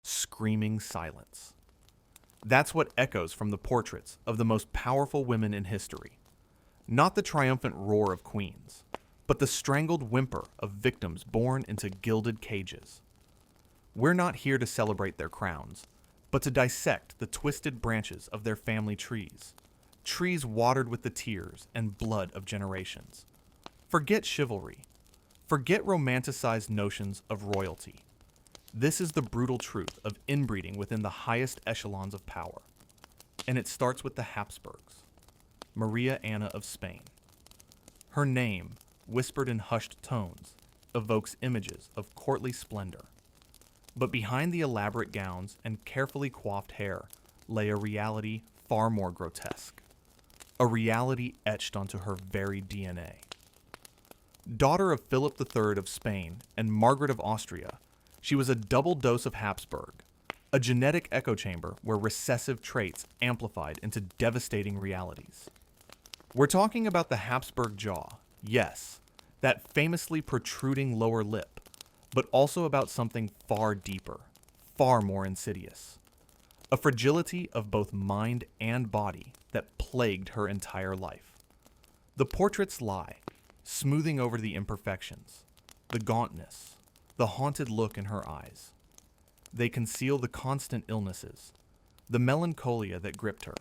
screaming silence. That's what echoes from the portraits of the most powerful women in history. Not the triumphant roar of queens, but the strangled whimper of victims born into gilded cages. We're not here to celebrate their crowns, but to dissect the twisted branches of their family trees, trees watered with the tears and blood of generations. Forget chivalry. Forget romanticized notions of royalty. This is the brutal truth of inbreeding within the highest echelons of power. And it starts with the Habsburgs. Maria Anna of Spain. Her name, whispered in hushed tones, evokes images of courtly splendor. But behind the elaborate gowns and carefully coiffed hair lay a reality far more grotesque. A reality etched onto her very DNA. Daughter of Philip III of Spain and Margaret of Austria, she was a double dose of Habsburg, a genetic echo chamber where recessive traits amplified into devastating realities. We're talking about the Habsburg jaw, yes, that famously protruding lower lip, but also about something far deeper, far more insidious. A fragility of both mind and body that plagued her entire life. The portraits lie, smoothing over the imperfections, the gauntness, the haunted look in her eyes. They conceal the constant illnesses, the melancholia that gripped her,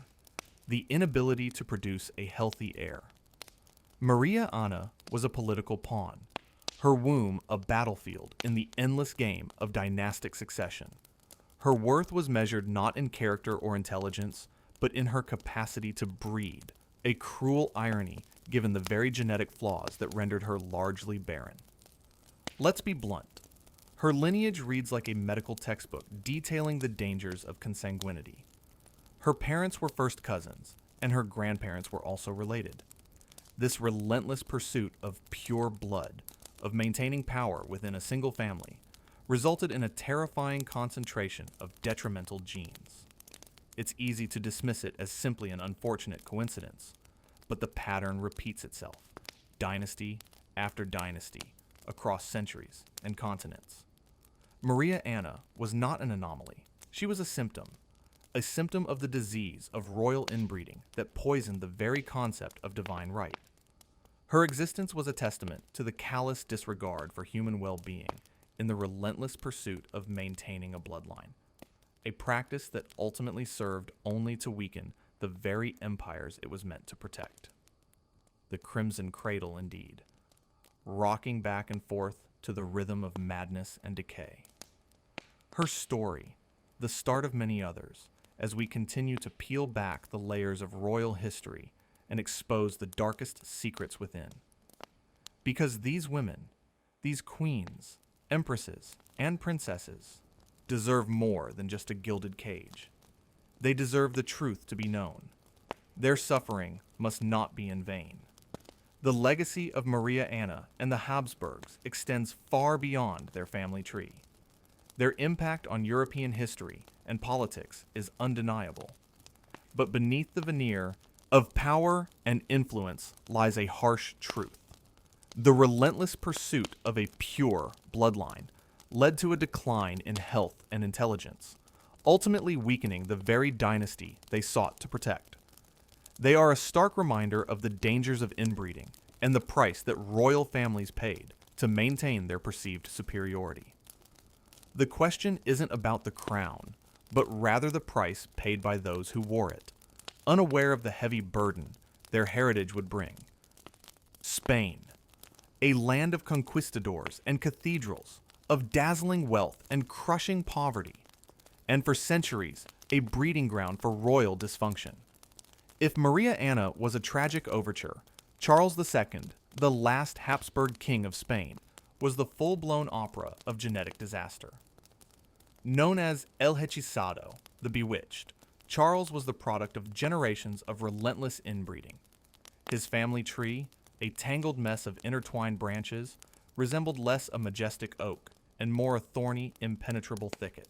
the inability to produce a healthy heir. Maria Anna was a political pawn, her womb a battlefield in the endless game of dynastic succession. Her worth was measured not in character or intelligence, but in her capacity to breed, a cruel irony given the very genetic flaws that rendered her largely barren. Let's be blunt. Her lineage reads like a medical textbook detailing the dangers of consanguinity. Her parents were first cousins, and her grandparents were also related. This relentless pursuit of pure blood, of maintaining power within a single family, resulted in a terrifying concentration of detrimental genes. It's easy to dismiss it as simply an unfortunate coincidence, but the pattern repeats itself, dynasty after dynasty, across centuries and continents. Maria Anna was not an anomaly. She was a symptom of the disease of royal inbreeding that poisoned the very concept of divine right. Her existence was a testament to the callous disregard for human well-being in the relentless pursuit of maintaining a bloodline, a practice that ultimately served only to weaken the very empires it was meant to protect. The Crimson Cradle, indeed, rocking back and forth to the rhythm of madness and decay. Her story, the start of many others, as we continue to peel back the layers of royal history and expose the darkest secrets within. Because these women, these queens, empresses, and princesses, deserve more than just a gilded cage. They deserve the truth to be known. Their suffering must not be in vain. The legacy of Maria Anna and the Habsburgs extends far beyond their family tree. Their impact on European history and politics is undeniable. But beneath the veneer of power and influence lies a harsh truth. The relentless pursuit of a pure bloodline led to a decline in health and intelligence, ultimately weakening the very dynasty they sought to protect. They are a stark reminder of the dangers of inbreeding and the price that royal families paid to maintain their perceived superiority. The question isn't about the crown, but rather the price paid by those who wore it, unaware of the heavy burden their heritage would bring. Spain, a land of conquistadors and cathedrals, of dazzling wealth and crushing poverty, and for centuries a breeding ground for royal dysfunction. If Maria Anna was a tragic overture, Charles II, the last Habsburg king of Spain, was the full-blown opera of genetic disaster. Known as El Hechizado, the Bewitched, Charles was the product of generations of relentless inbreeding. His family tree, a tangled mess of intertwined branches, resembled less a majestic oak and more a thorny, impenetrable thicket.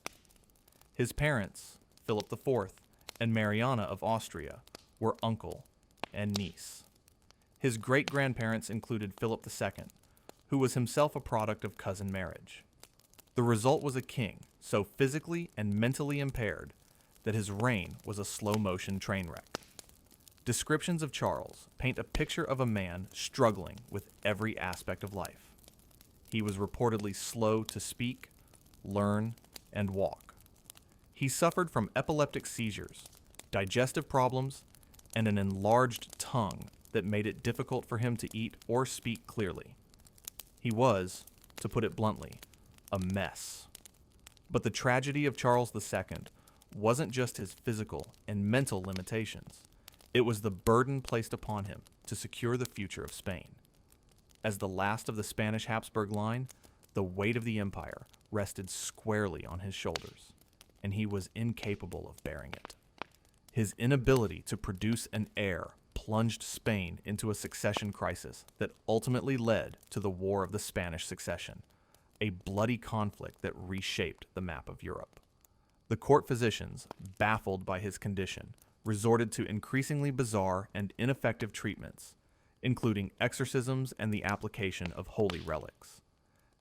His parents, Philip IV and Mariana of Austria, were uncle and niece. His great-grandparents included Philip II, who was himself a product of cousin marriage. The result was a king, so physically and mentally impaired that his reign was a slow-motion train wreck. Descriptions of Charles paint a picture of a man struggling with every aspect of life. He was reportedly slow to speak, learn, and walk. He suffered from epileptic seizures, digestive problems, and an enlarged tongue that made it difficult for him to eat or speak clearly. He was, to put it bluntly, a mess. But the tragedy of Charles II wasn't just his physical and mental limitations. It was the burden placed upon him to secure the future of Spain. As the last of the Spanish Habsburg line, the weight of the empire rested squarely on his shoulders, and he was incapable of bearing it. His inability to produce an heir plunged Spain into a succession crisis that ultimately led to the War of the Spanish Succession, a bloody conflict that reshaped the map of Europe. The court physicians, baffled by his condition, resorted to increasingly bizarre and ineffective treatments, including exorcisms and the application of holy relics.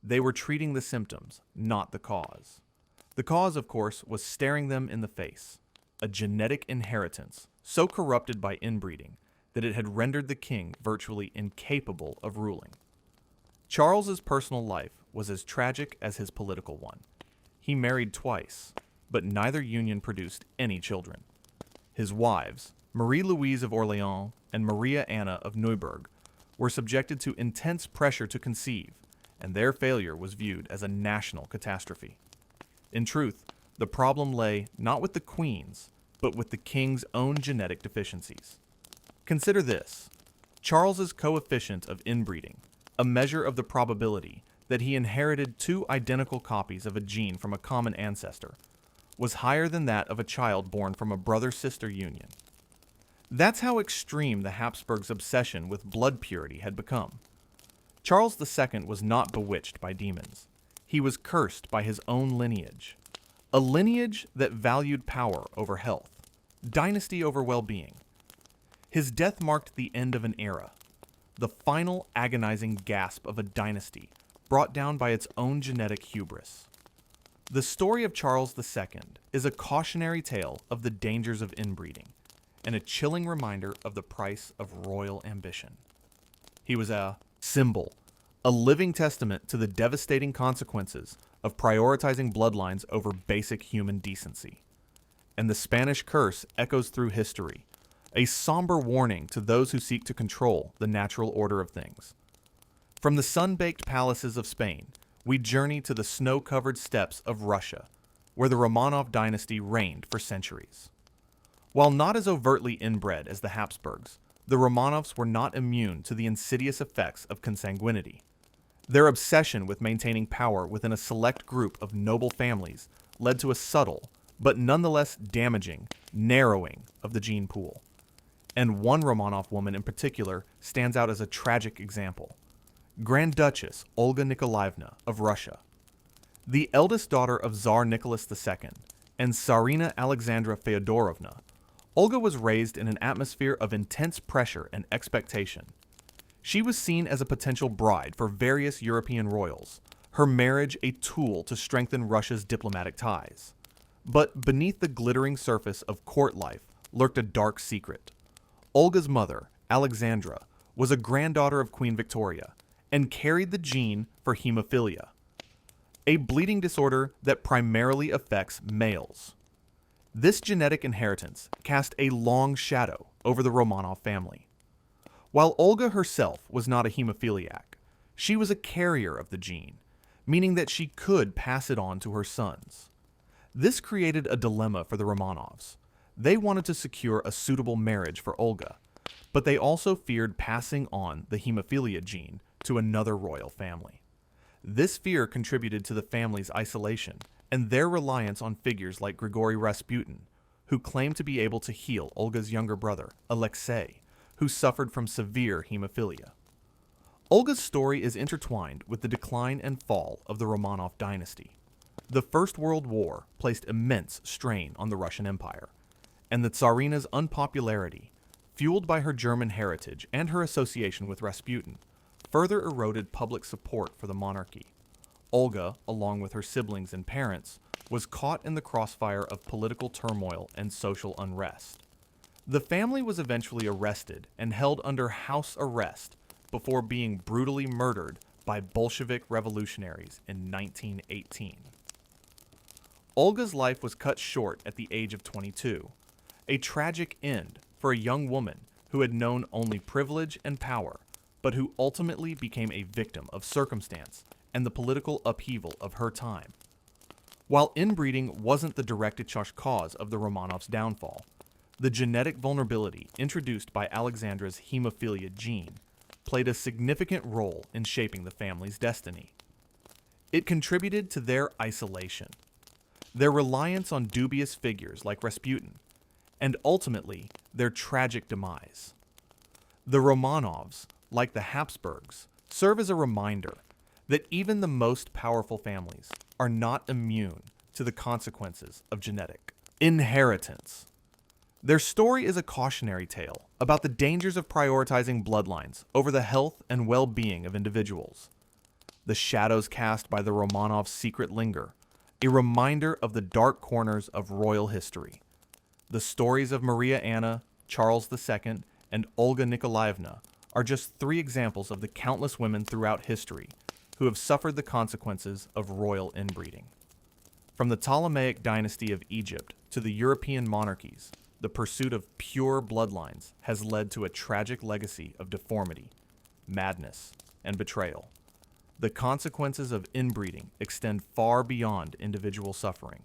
They were treating the symptoms, not the cause. The cause, of course, was staring them in the face, a genetic inheritance so corrupted by inbreeding that it had rendered the king virtually incapable of ruling. Charles's personal life was as tragic as his political one. He married twice, but neither union produced any children. His wives, Marie-Louise of Orléans and Maria Anna of Neuburg, were subjected to intense pressure to conceive, and their failure was viewed as a national catastrophe. In truth, the problem lay not with the queens, but with the king's own genetic deficiencies. Consider this: Charles's coefficient of inbreeding, a measure of the probability that he inherited two identical copies of a gene from a common ancestor, was higher than that of a child born from a brother-sister union. That's how extreme the Habsburgs' obsession with blood purity had become. Charles II was not bewitched by demons. He was cursed by his own lineage, a lineage that valued power over health, dynasty over well-being. His death marked the end of an era, the final agonizing gasp of a dynasty brought down by its own genetic hubris. The story of Charles II is a cautionary tale of the dangers of inbreeding and a chilling reminder of the price of royal ambition. He was a symbol, a living testament to the devastating consequences of prioritizing bloodlines over basic human decency. And the Spanish curse echoes through history, a somber warning to those who seek to control the natural order of things. From the sun-baked palaces of Spain, we journey to the snow-covered steppes of Russia, where the Romanov dynasty reigned for centuries. While not as overtly inbred as the Habsburgs, the Romanovs were not immune to the insidious effects of consanguinity. Their obsession with maintaining power within a select group of noble families led to a subtle, but nonetheless damaging, narrowing of the gene pool. And one Romanov woman in particular stands out as a tragic example: Grand Duchess Olga Nikolaevna of Russia. The eldest daughter of Tsar Nicholas II and Tsarina Alexandra Feodorovna, Olga was raised in an atmosphere of intense pressure and expectation. She was seen as a potential bride for various European royals, her marriage a tool to strengthen Russia's diplomatic ties. But beneath the glittering surface of court life lurked a dark secret. Olga's mother, Alexandra, was a granddaughter of Queen Victoria and carried the gene for hemophilia, a bleeding disorder that primarily affects males. This genetic inheritance cast a long shadow over the Romanov family. While Olga herself was not a hemophiliac, she was a carrier of the gene, meaning that she could pass it on to her sons. This created a dilemma for the Romanovs. They wanted to secure a suitable marriage for Olga, but they also feared passing on the hemophilia gene to another royal family. This fear contributed to the family's isolation and their reliance on figures like Grigory Rasputin, who claimed to be able to heal Olga's younger brother, Alexei, who suffered from severe hemophilia. Olga's story is intertwined with the decline and fall of the Romanov dynasty. The First World War placed immense strain on the Russian Empire, and the Tsarina's unpopularity, fueled by her German heritage and her association with Rasputin, further eroded public support for the monarchy. Olga, along with her siblings and parents, was caught in the crossfire of political turmoil and social unrest. The family was eventually arrested and held under house arrest before being brutally murdered by Bolshevik revolutionaries in 1918. Olga's life was cut short at the age of 22, a tragic end for a young woman who had known only privilege and power, but who ultimately became a victim of circumstance and the political upheaval of her time. While inbreeding wasn't the direct cause of the Romanovs' downfall, the genetic vulnerability introduced by Alexandra's hemophilia gene played a significant role in shaping the family's destiny. It contributed to their isolation, their reliance on dubious figures like Rasputin, and ultimately their tragic demise. The Romanovs, like the Habsburgs, serve as a reminder that even the most powerful families are not immune to the consequences of genetic inheritance. Their story is a cautionary tale about the dangers of prioritizing bloodlines over the health and well-being of individuals. The shadows cast by the Romanovs' secret linger, a reminder of the dark corners of royal history. The stories of Maria Anna, Charles II, and Olga Nikolaevna are just 3 examples of the countless women throughout history who have suffered the consequences of royal inbreeding. From the Ptolemaic dynasty of Egypt to the European monarchies, the pursuit of pure bloodlines has led to a tragic legacy of deformity, madness, and betrayal. The consequences of inbreeding extend far beyond individual suffering.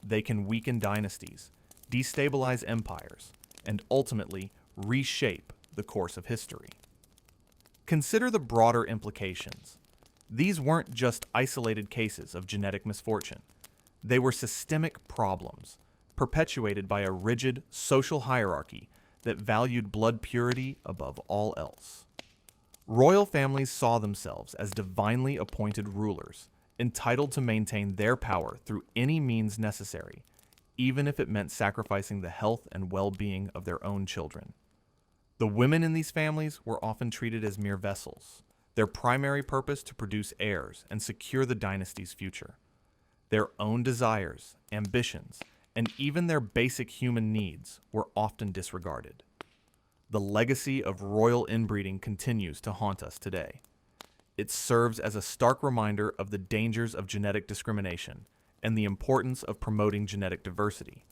They can weaken dynasties, destabilize empires, and ultimately reshape the course of history. Consider the broader implications. These weren't just isolated cases of genetic misfortune. They were systemic problems, perpetuated by a rigid social hierarchy that valued blood purity above all else. Royal families saw themselves as divinely appointed rulers, entitled to maintain their power through any means necessary, even if it meant sacrificing the health and well-being of their own children. The women in these families were often treated as mere vessels, their primary purpose to produce heirs and secure the dynasty's future. Their own desires, ambitions, and even their basic human needs were often disregarded. The legacy of royal inbreeding continues to haunt us today. It serves as a stark reminder of the dangers of genetic discrimination and the importance of promoting genetic diversity.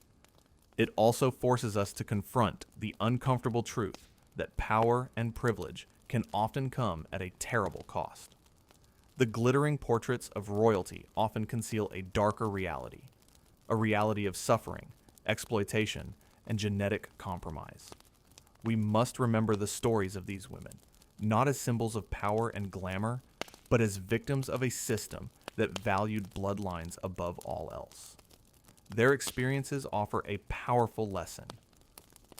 It also forces us to confront the uncomfortable truth that power and privilege can often come at a terrible cost. The glittering portraits of royalty often conceal a darker reality, a reality of suffering, exploitation, and genetic compromise. We must remember the stories of these women, not as symbols of power and glamour, but as victims of a system that valued bloodlines above all else. Their experiences offer a powerful lesson.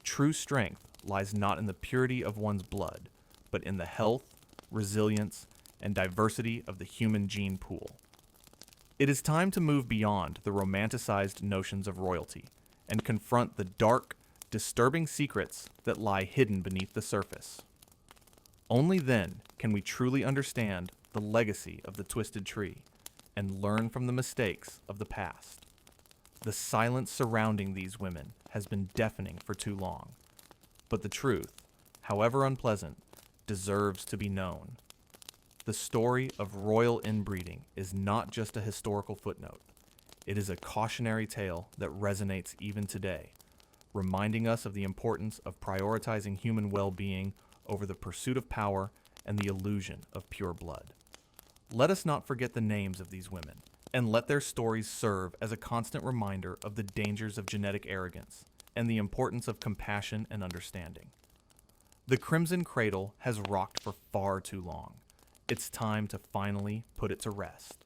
True strength lies not in the purity of one's blood, but in the health, resilience, and diversity of the human gene pool. It is time to move beyond the romanticized notions of royalty and confront the dark, disturbing secrets that lie hidden beneath the surface. Only then can we truly understand the legacy of the twisted tree and learn from the mistakes of the past. The silence surrounding these women has been deafening for too long, but the truth, however unpleasant, deserves to be known. The story of royal inbreeding is not just a historical footnote. It is a cautionary tale that resonates even today, reminding us of the importance of prioritizing human well-being over the pursuit of power and the illusion of pure blood. Let us not forget the names of these women, and let their stories serve as a constant reminder of the dangers of genetic arrogance and the importance of compassion and understanding. The Crimson Cradle has rocked for far too long. It's time to finally put it to rest.